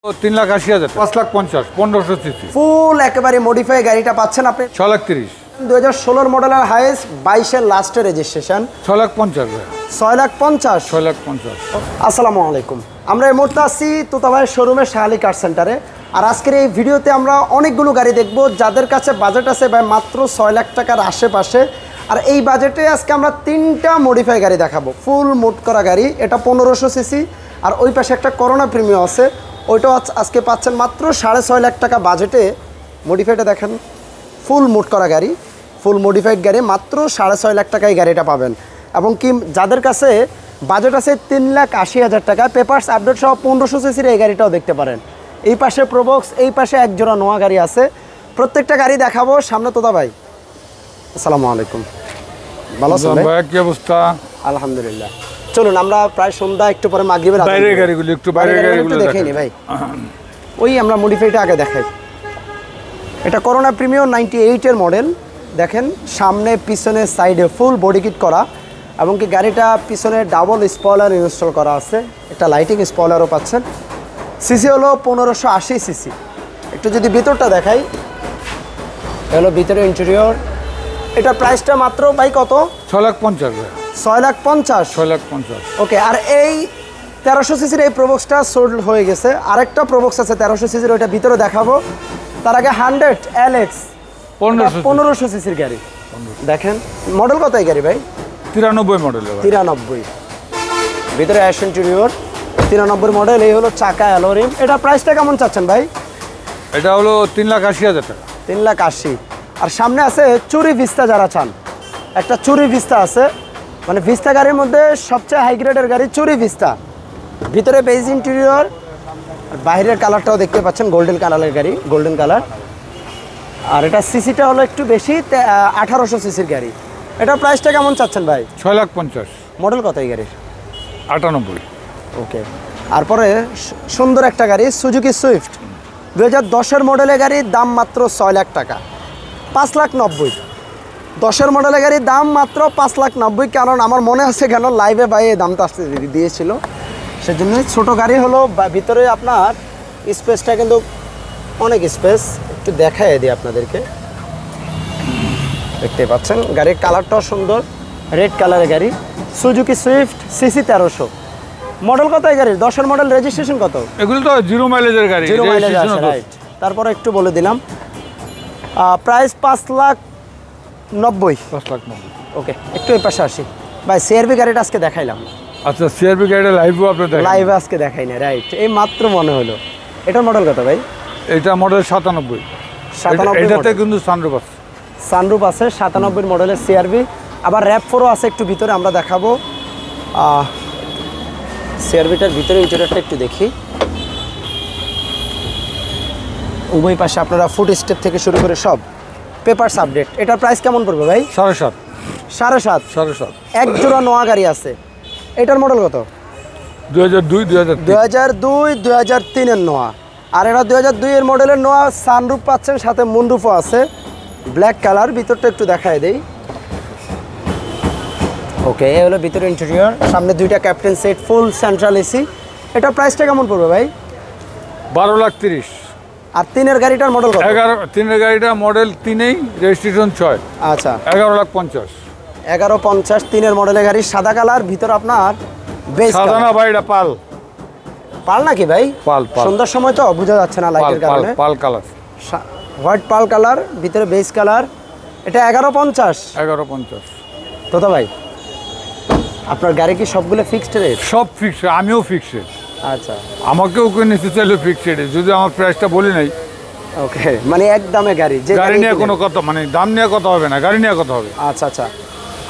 3,80,000, 5,50,000, 1500 CC ফুল একেবারে modify গাড়িটা পাচ্ছেন আপনি 6,30,000, 2016 মডেলের হাইয়েস্ট 22-এর লাস্টের রেজিস্ট্রেশন 6,50,000, 6,50,000। 6,50,000। আসসালামু আলাইকুম, আমরা এই মুহূর্তে আছি তোতাভাই শোরুমের শাহালি কার সেন্টারে। আর আজকের এই ভিডিওতে আমরা অনেকগুলো গাড়ি দেখব যাদের কাছে বাজেট আছে ভাই মাত্র 6 লাখ টাকার আশেপাশে। আর এই বাজেটে আজকে আমরা 3টা মডিফাই গাড়ি দেখাবো, ফুল মোড করা গাড়ি। এটা 1500 সিসি, আর ওই পাশে একটা করোনা প্রিমিয়াম আছে, ওইটাও আজকে পাচ্ছেন মাত্র 6.5 লাখ টাকা বাজেটে। মডিফাইটা দেখেন, ফুল মোড করা গাড়ি, ফুল মডিফাইড গাড়ি, মাত্র 6.5 লাখ টাকায় গাড়িটা পাবেন। এবং কি যাদের কাছে বাজেট আছে 3,80,000 টাকা, পেপারস আপডেট সহ 1500 সিসির এই গাড়িটাও দেখতে পারেন। এই পাশে প্রোবক্স, এই পাশে এক জোড়া নোয়া গাড়ি আছে। প্রত্যেকটা গাড়ি দেখাবো। সামনে তোতা ভাই, আসসালামু আলাইকুম, ভালো আছেন ভাই? কি অবস্থা? আলহামদুলিল্লাহ। চলুন আমরা প্রায় সন্ধ্যা একটু পরে মাগরিবের বাইরের গাড়িগুলো একটু দেখাই নি ভাই। ওই আমরা মডিফাইটা আগে দেখাই। এটা করোনা প্রিমিয়াম 98-এর মডেল। দেখেন সামনে পিছনে সাইডে ফুল বডি কিট করা, এবং কি গাড়িটা পিছনে ডাবল স্পয়লার ইনস্টল করা আছে, একটা লাইটিং স্পয়লারও পাচ্ছেন। সিসি হলো 1580 সিসি। একটু যদি ভিতরটা দেখাই, হলো ভিতরে ইন্টেরিয়র। এটা প্রাইসটা মাত্র ভাই কত? 6,50,000, 6,50,000। 6,50,000। ওকে, আর এই 1300 সিসির এই প্রোবক্সটা সোল্ড হয়ে গেছে। আরেকটা প্রোবক্স আছে 1300 সিসির, ওইটা ভিতরে দেখাবো। তার আগে 100 LX 1500 সিসির গাড়ি। দেখেন মডেল কত এই গাড়ি ভাই? 93 মডেল। 93 ভিতরে অ্যাশ ইন্টেরিয়র, 93 মডেল। এই হলো চাকা অ্যালোরিম। এটা প্রাইসটা কেমন চাচ্ছেন ভাই? এটা হলো 3,80,000 টাকা। 3,80,000। আর সামনে আছে চুরি ভিস্তা, যারা চান একটা চুরি ভিস্তা আছে, মানে ভিস্তা গাড়ির মধ্যে সবচেয়ে হাই গ্রেডের গাড়ি চুরি ভিস্তা। ভিতরে বেজ ইন্টেরিয়র, আর বাইরের কালারটাও দেখতে পাচ্ছেন গোল্ডেন কালারের গাড়ি, গোল্ডেন কালার। আর এটা সিসিটা হলো একটু বেশি, 1800 সিসির গাড়ি। এটা প্রাইসটা কেমন চাচ্ছেন ভাই? 6,50,000। মডেল কত এই গাড়ির? 98। ওকে, তারপরে সুন্দর একটা গাড়ি সুজুকি সুইফট 2010-এর মডেলের গাড়ির দাম মাত্র 6 লাখ টাকা, 5,90,000। 10-এর মডেলের গাড়ির দাম মাত্র 5,90,000। কারণ আমার মনে আছে কেন লাইভে ভাই এই দামটা আসতে দিয়েছিল, সেজন্য। ছোটো গাড়ি হলো, ভিতরে আপনার স্পেসটা কিন্তু অনেক স্পেস। একটু দেখাই দিই আপনাদেরকে, দেখতে পাচ্ছেন গাড়ির কালারটাও সুন্দর, রেড কালারের গাড়ি সুজুকি সুইফট, সিসি 1300। মডেল কত এই গাড়ির? 10-এর মডেল, রেজিস্ট্রেশন কত? এগুলো তো 0 মাইলেজের গাড়ি, 0 মাইলেজ আছে, রাইট। তারপরে একটু বলে দিলাম প্রাইস 5,90,000। 5,90,000। ওকে, একটু এই পাশে আসি ভাই। সিআরবি গাড়িটা আজকে দেখাইলাম। আচ্ছা, সিআরবি গাড়িটা লাইভও আপনি দেখেন? লাইভে আজকে দেখাই না, রাইট। এই মাত্র মনে হলো। এটার মডেল কত ভাই? এটা মডেল 97। 97 এটাতে কিন্তু সানরুফ আছে। সানরুফ আছে, 97 মডেলের সিআরবি। আবার RAV4ও আছে একটু ভিতরে, আমরা দেখাবো। সিআরবিটার ভিতরে ইন্টেরিয়রটা একটু দেখি। উভয় পাশে আপনারা ফুট স্টেপ থেকে শুরু করে সব পেপারস আপডেট। এটার প্রাইস কেমন পড়বে ভাই? 7.5। 7.5। এক জোড়া নোয়া গাড়ি আছে। এটার মডেল কত? 2002, 2003-এর নোয়া। আর এটা 2002-এর মডেলের নোয়া। সানরুফ পাচ্ছেন, সাথে মুনরুফও আছে, ব্ল্যাক কালার। ভিতরটা একটু দেখায় দেই। ওকে, এই হলো ভিতরে ইন্টেরিয়র। সামনে দুইটা ক্যাপ্টেন সেট, ফুল সেন্ট্রাল এসি। এটার প্রাইসটা কেমন পড়বে ভাই? 12,30,000। আর 3-এর গাড়িটার মডেল কত? 3-এর গাড়িটা মডেল 3, রেজিস্ট্রেশন 6। আচ্ছা, 11,50,000। 11,50,000 3-এর মডেলের গাড়ি, সাদা কালার। ভিতর আপনার বেস সাদা না ভাই, এটা পাল। পাল নাকি ভাই? পাল। সন্ধ্যার সময় তো বোঝা যাচ্ছে না লাইটের কারণে। পাল কালার, হোয়াইট পাল কালার, ভিতরে বেস কালার। এটা 11,50,000। 11,50,000। তোতা ভাই, আপনার গাড়ি কি সবগুলো ফিক্সড রেট? সব ফিক্সড, আমিও ফিক্সড। আচ্ছা, আমাকেও কেউ নিতে চাইলে ফিক্সড, যদি আমার প্রাইসটা বলি নাই। ওকে, মানে এক দামে গাড়ি, যে গাড়ি নিয়ে কোনো কথা, মানে দাম নিয়ে কথা হবে না, গাড়ি নিয়ে কথা হবে। আচ্ছা আচ্ছা।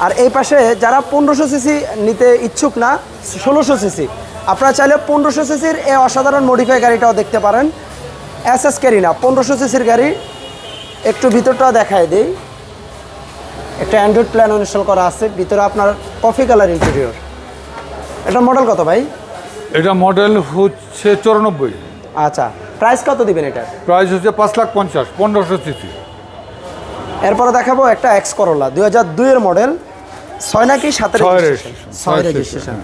আর এই পাশে যারা 1500 সিসি নিতে ইচ্ছুক না, 1600 সিসি, আপনারা চাইলে 1500 সিসির এই অসাধারণ মডিফাই গাড়িটাও দেখতে পারেন। SS ক্যারিনা 1500 সিসির গাড়ি। একটু ভিতরটাও দেখায় দিই। একটা অ্যান্ড্রয়েড প্ল্যান ইনস্টল করা আছে, ভিতরে আপনার কফি কালার ইন্টেরিয়র। এটা মডেল কত ভাই? এটা মডেল হচ্ছে 94। আচ্ছা, প্রাইস কত দিবেন এটা? প্রাইস হচ্ছে 5,50,000, 1500 সিসি। এরপরে দেখাবো একটা এক্স করোলা 2002-এর মডেল, 6 নাকি 7 রেজিস্ট্রেশন? 6 registration,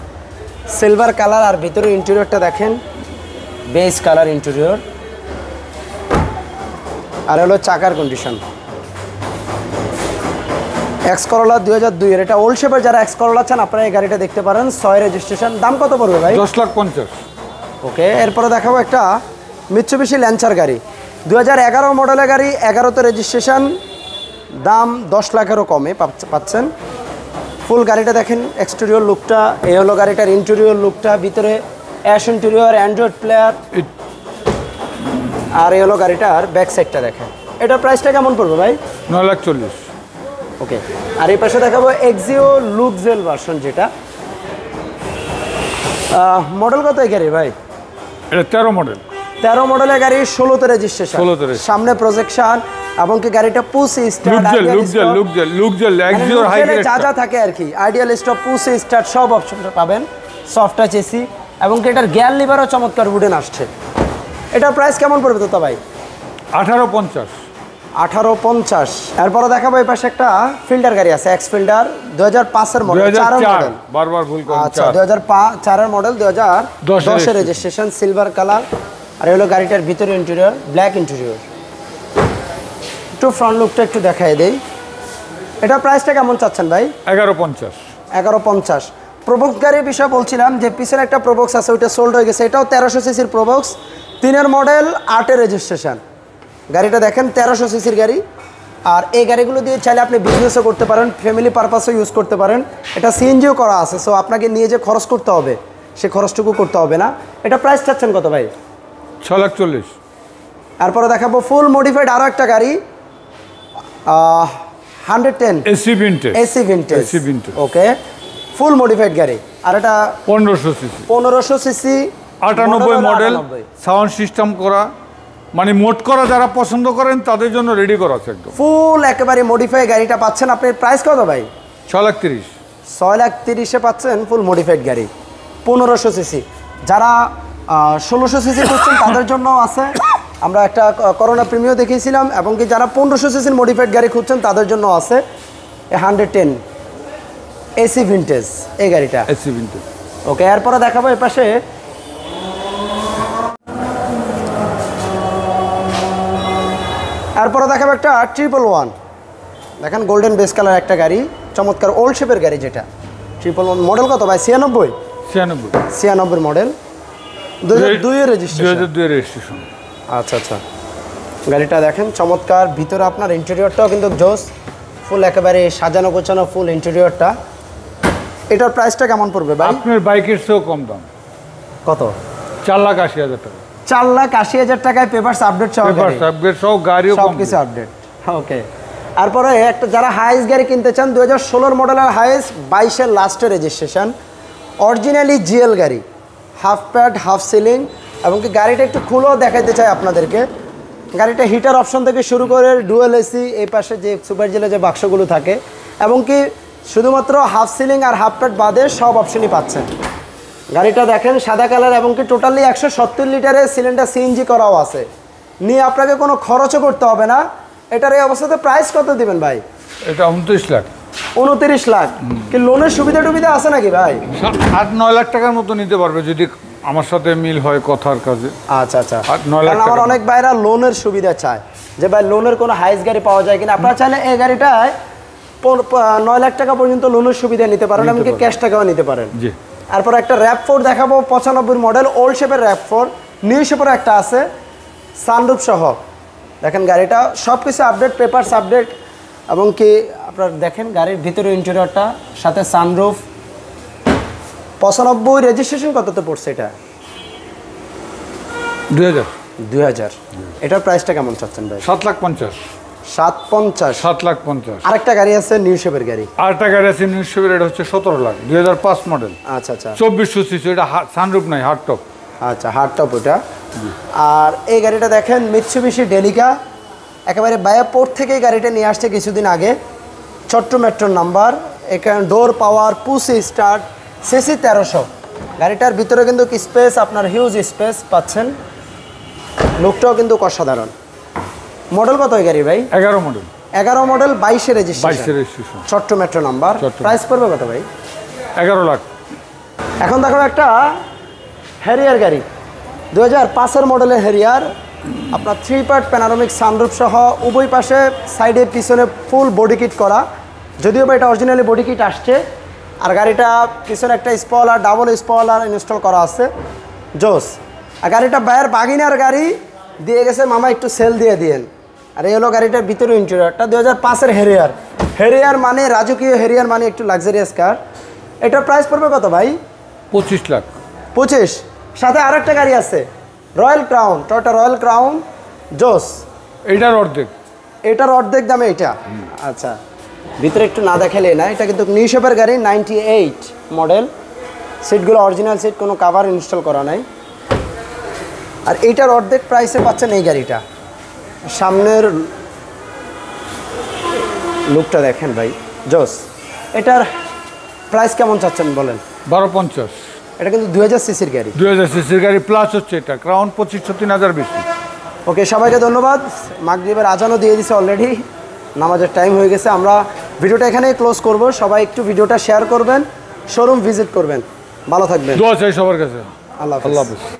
silver colour. আর ভিতরে ইন্টেরিয়রটা দেখেন, বেস কালার ইন্টেরিয়র, আর হলো চাকার কন্ডিশন। এক্স করোলা 2002 এর, এটা ওল্ড শেপের যারা এক্স করোলা চান আপনারা এই গাড়িটা দেখতে পারেন। 6 রেজিস্ট্রেশন। দাম কত পড়বে ভাই? 10,50,000। ওকে, এরপরে দেখাবো একটা মিৎসুবিশি ল্যান্সার গাড়ি, 2011 মডেলের গাড়ি, 11তে রেজিস্ট্রেশন, দাম 10 লাখেরও কমে পাচ্ছেন। ফুল গাড়িটা দেখেন, এক্সটেরিয়র লুকটা, এই হলো গাড়িটার ইন্টেরিয়র লুকটা, ভিতরে অ্যাশ ইন্টেরিয়র, অ্যান্ড্রয়েড প্লেয়ার, আর এই হলো গাড়িটার ব্যাক সাইডটা দেখেন। এটার প্রাইসটা কেমন পড়বে ভাই? 9,40,000। ওকে, আর এই পাশে দেখাবো এক্সিও লুকজেল ভার্সন, যেটা মডেল কত এই গাড়ি ভাই? এটা 13 মডেল। 13 মডেলের গাড়ি, 16তে রেজিস্ট্রেশন, 16তে রেজিস্ট্রেশন। সামনে প্রজেকশন, এবং কি গাড়িটা পুসি স্টার্ট, লুকজেল এক্সিওর হাই গ্রেড যা যা থাকে আর কি, আইডিয়াল স্টপ, পুসি স্টার্ট সব অপশন পাবেন, সফট টাচ এসি, এবং কি এটার গিয়ার লিভারও চমৎকার উডেন আসছে। এটার প্রাইস কেমন পড়বে তো ভাই? 18,50,000। 18,50,000। এরপরে দেখাবো এই পাশে একটা ফিল্ডার গাড়ি আছে, এক্স ফিল্ডার 2005 এর মডেল, 4 মডেল, বারবার ভুল করছি। আচ্ছা 2004 এর মডেল, 2010 এর রেজিস্ট্রেশন, সিলভার কালার, আর এই হলো গাড়িটার ভিতরে ইন্টেরিয়র, ব্ল্যাক ইন্টেরিয়র। একটু ফ্রন্ট লুকটা একটু দেখাই দেই। এটা প্রাইসটা কেমন চাচ্ছেন ভাই? 11,50,000। 11,50,000। প্রোবক্স গাড়ির বিষয়ে বলছিলাম যে পিছনে একটা প্রোবক্স আছে, ওইটা সোল্ড হয়ে গেছে, এটাও 1300 সিসির প্রোবক্স, 3 মডেল, 8 রেজিস্ট্রেশন। গাড়িটা দেখেন 1300 সিসির গাড়ি, আর এই গাড়িগুলো দিয়ে চাইলে আপনি বিজনেসও করতে পারেন, ফ্যামিলি পারপাসও ইউজ করতে পারেন। এটা সিএনজিও করা আছে, সো আপনাকে নিয়ে যে খরচ করতে হবে সে খরচটুকু করতে হবে না। এটা প্রাইস চাচ্ছেন কত ভাই? 6,40,000। তারপরে দেখাবো ফুল মডিফাইড আরও একটা গাড়ি, 110 AC vintage. AC vintage. AC vintage. Okay, full modified গাড়ি, আর এটা 1500 CC. 1500 CC, 98 model, sound system করা, মানে মোট করা যারা পছন্দ করেন তাদের জন্য রেডি করা আছে একদম। ফুল একেবারে মডিফাইড গাড়িটা পাচ্ছেন আপনি। প্রাইস কত ভাই? 6,30,000। 6,30,000-এ পাচ্ছেন ফুল মডিফাইড গাড়ি, 1500 সিসি। যারা 1600 সিসি করছেন তাদের জন্য আছে, আমরা একটা করোনা প্রিমিও দেখিয়েছিলাম, এবং কি যারা 1500 সিসির মডিফাইড গাড়ি খুঁজছেন তাদের জন্য আছে 110 এসি ভিনটেজ এই গাড়িটা। AC vintage. ওকে, এরপরে দেখাবো এ পাশে দেখাবো একটা 111। দেখেন গোল্ডেন বেস কালার একটা গাড়ি, চমৎকার ওল্ড শেপের গাড়ি, যেটা 111 মডেল কত ভাই? 96 মডেল, 2002 এর রেজিস্ট্রেশন। আচ্ছা আচ্ছা, গাড়িটা দেখেন চমৎকার, ভিতরে আপনার ইন্টেরিয়রটাও কিন্তু জোস, ফুল একেবারে সাজানো গোছানো ফুল ইন্টেরিয়রটা। এটার প্রাইসটা কেমন পড়বে ভাই? আপনার বাইকের চেয়েও কম দাম। কত? 4,80,000 টাকা। 4,80,000 টাকায় পেপারস আপডেট সহ গাড়ি, আপডেট সহ গাড়িও সব কিছু আপডেট। ওকে, তারপরে একটা যারা হাইস গাড়ি কিনতে চান, 2016 মডেলের হাইস, 22 এর লাস্টের রেজিস্ট্রেশন, অরিজিনালি জিএল গাড়ি, হাফ প্যাড, হাফ সিলিং, এবং কি গাড়িটা একটু খুলেও দেখাইতে চাই আপনাদেরকে। গাড়িটা হিটার অপশন থেকে শুরু করে ডুয়েল এসি, এই পাশে যে সুপার জেলে যে বাক্সগুলো থাকে, এবং কি শুধুমাত্র হাফ সিলিং আর হাফ প্যাড বাদে সব অপশনই পাচ্ছেন। গাড়িটা দেখেন সাদা কালার, এবং কি টোটালি 170 লিটারের সিলিন্ডার সিএনজি করাও আছে, নিয়ে আপনাকে কোনো খরচও করতে হবে না। এটার এই অবস্থাতে প্রাইস কত দিবেন ভাই? এটা 29 লাখ। 29 লাখ। কি লোনের সুবিধা টুবিধা আছে নাকি ভাই? 8-9 লাখ টাকার মতো নিতে পারবে যদি আমার সাথে মিল হয় কথার কাজে। আচ্ছা আচ্ছা, 8-9 লাখ। আমার অনেক ভাইরা লোনের সুবিধা চায় যে ভাই লোনের কোনো হাইস গাড়ি পাওয়া যায় কিনা। আপনারা চাইলে এই গাড়িটায় 9 লাখ টাকা পর্যন্ত লোনের সুবিধা নিতে পারেন, এমনকি ক্যাশ টাকাও নিতে পারেন। জি। তারপর একটা RAV4 দেখাবো, 95 মডেল, ওল্ড শেপের RAV4, নিউ শেপের একটা আছে, সানরুফ সহ। দেখেন গাড়িটা সব কিছু আপডেট, পেপারস আপডেট, এবং কি আপনার দেখেন গাড়ির ভিতরে ইন্টেরিয়রটা, সাথে সানরুফ। 95 রেজিস্ট্রেশন কততে পড়ছে এটা? 2000। এটার প্রাইসটা কেমন চাচ্ছেন ভাই? 7,50,000। 750। 7,50,000। আরেকটা গাড়ি আছে নিউ শেপের গাড়ি, আরেকটা গাড়ি আছে নিউ শেপের, এটা হচ্ছে 17 লাখ, 2005 মডেল। আচ্ছা আচ্ছা, 2400 সিসি। এটা সানরুফ নাই, হার্ড টপ। আচ্ছা, হার্ড টপ ওটা। আর এই গাড়িটা দেখেন মিৎসুবিশি ডেলিকা, একেবারে বায়াপুর থেকে গাড়িটা নিয়ে আসছে কিছুদিন আগে, ছোট্ট মেট্রোর নাম্বার, এখানে ডোর পাওয়ার, পুসি স্টার্ট, সিসি 1300। গাড়িটার ভিতরে কিন্তু স্পেস, আপনার হিউজ স্পেস পাচ্ছেন, লুকটাও কিন্তু অসাধারণ। মডেল কত এই গাড়ি ভাই? 11 মডেল। 11 মডেল, 22 এর রেজিস্ট্রেশন, ছোট্ট মেট্রো নাম্বার। প্রাইস পড়বে কত ভাই? 11 লাখ। এখন দেখো একটা হ্যারিয়ার গাড়ি, 2005-এর মডেলের হেরিয়ার, আপনার 3 পার্ট প্যানোরামিক সানরুফ সহ উভয় পাশে সাইডে পিছনে ফুল বডি কিট করা, যদিও বা এটা অরিজিনালি বডি কিট আসছে। আর গাড়িটা পিছনে একটা স্পয়লার, ডাবল স্পয়লার ইনস্টল করা আছে, জোস। আর গাড়িটা বাইরের বাগিনার গাড়ি দিয়ে গেছে, মামা একটু সেল দিয়ে দিয়েন। আর এই হলো গাড়িটার ভিতরে ইন্টেরিয়রটা। 2005-এর হেরিয়ার, হেরিয়ার মানে রাজকীয় হেরিয়ার মানে একটু লাক্সারিয়াস কার। এটার প্রাইস পড়বে কত ভাই? 25 লাখ। 25। সাথে আরেকটা গাড়ি আছে, royal crown, Toyota royal crown, জোস। এইটার অর্ধেক। এটার অর্ধেক দামে এটা। আচ্ছা, ভিতরে একটু না দেখালে না, এটা কিন্তু নিউ শেপের গাড়ি, 98 মডেল। সিটগুলো অরিজিনাল সিট, কোনো কাভার ইনস্টল করা নাই। আর এইটার অর্ধেক প্রাইসে পাচ্ছেন এই গাড়িটা। সামনের লুকটা দেখেন ভাই, জোস। এটার প্রাইস কেমন চাচ্ছেন বলেন? 1250। এটা কিন্তু 2000 সিসির গাড়ি, 2000 সিসির গাড়ি প্লাস হচ্ছে এটা, ক্রাউন 25-30,000 বেশি। ওকে, সবাইকে ধন্যবাদ। মাগরিবের আজানও দিয়ে দিছে অলরেডি, নামাজের টাইম হয়ে গেছে। আমরা ভিডিওটা এখানেই ক্লোজ করব। সবাই একটু ভিডিওটা শেয়ার করবেন, শোরুম ভিজিট করবেন। ভালো থাকবেন, দোয়া চাই সবার কাছে। আল্লাহ হাফেজ। আল্লাহ হাফেজ।